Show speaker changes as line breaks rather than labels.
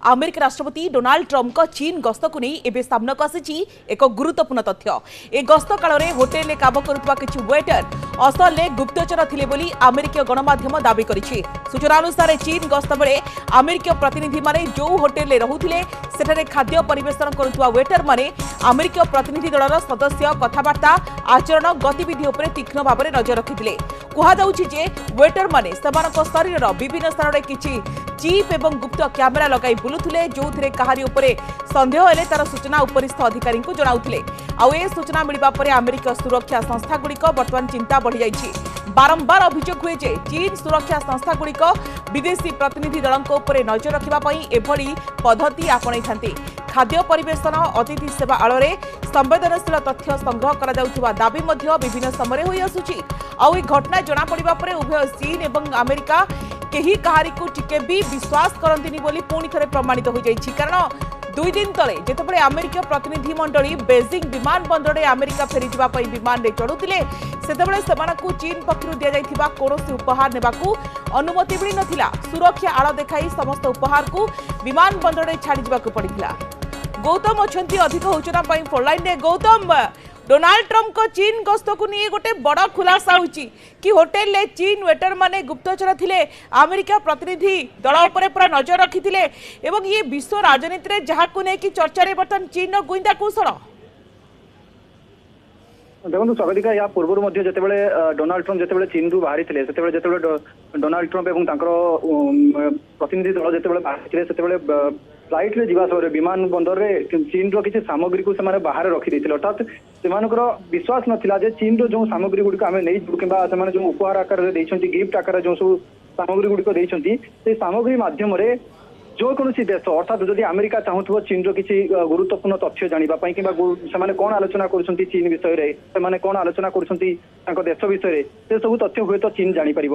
America राष्ट्रपति Donald Trump का चीन गस्त को नहीं एवं सामनाक आसी एक गुरुत्वपूर्ण तथ्य। ए गस्त काल में होटेल काम करुवा किछि वेटर असल में गुप्तचर थिले बोली अमेरिकीय गणमाध्यम दाबी करिछि। सूचना अनुसार चीन गस्त बेले अमेरिकीय प्रतिनिधि माने जो होटेल में रहुथिले सेठारे खाद्य परिवेषण करुवा वेटर माने अमेरिकीय प्रतिनिधि दलर सदस्य कथबार्ता आचरण गतिविधि उपरे तीक्ष्ण भाव में नजर रखिथिले। कुहाଯାଉଛି जे वेटर माने समानक शरीर विभिन्न स्थान में किछि चिप एवं गुप्त कैमेरा लगाई बुलुथिले जो कहारी उपरे संदेह हेले तार सूचना उपरिस्थ अधिकारी को जणाउथिले। आउ ए सूचना मिलबा परे अमेरिका सुरक्षा संस्था गुड़िक बर्तमान चिंता बढ़ी जाइछि। बारंबार अभियोग हुए जे चीन सुरक्षा संस्था गुड़िक विदेशी प्रतिनिधि दल नजर रखा एभली पद्धति आपणाई थांती। खाद्य परिवेषण अतिथि सेवा आଳରେ संवेदनशील तथ्य संग्रह करा जाउथिबा दाबी मध्य विभिन्न समय होई आसुछि। आउ ए घटना जना पड़िबा परे उभय चीन एवं अमेरिका केही कहारी को टिके भी विश्वास करंतिनी बोली पुणी थरे प्रमाणित हो जाइछि। कारण 2 दिन तले जेतेबेले अमेरिका प्रतिनिधि मंडली बेजिंग विमान बंदर में अमेरिका फेरी जावा पई विमान रे चढ़ुतिले सेतेबेले सेमानकु चीन पक्षरु दिया जाइथिबा कोनोसी उपहार नेबाकू अनुमति मिली नथिला। सुरक्षा आड़ देखाई समस्त उपहार को विमान बंदर में छाड़ी जाबाकू पड़िथिला। गौतम अछंती अधिक सूचना पाई फोन लाइन रे। गौतम, डोनाल्ड ट्रंप को चीन गस्त को नहीं गोटे बड़ खुलासा होची कि होटेल ले चीन वेटर माने गुप्तचर थिले अमेरिका प्रतिनिधि दल उपरे पूरा नजर रखिथिले एवं ये विश्व राजनीति रे जहा को नै कि चर्चा रे बर्तन चीन नो गुइंदा कौशल।
देखो स्वागतिका या पूर्व मध्य जितेबाला डोनाल्ड ट्रंप जितेबाला चीन रु बाहरी थे जितेबाला डोनाल्ड ट्रंप और प्रतिनिधि दल जितेबाला बाहरी थे से फ्लाइट रे जीवा समय विमान बंदर रे चीन रो किसी सामग्री को से बाहर रखी अर्थात से विश्वास नाला चीन रो जो सामग्री गुड़िक आम नहीं कि जो उपहार आकार गिफ्ट आकार जो सब सामग्री गुड़िक से सामग्री मध्यम जो कौन देश अर्थात जदि अमेरिका चाहूब चीन रो किसी गुरुत्वपूर्ण तथ्य जानापी कि कौन आलोचना कर चीन विषय में कौन आलोचना कर देश विषय से सब तथ्य हुए तो चीन जापर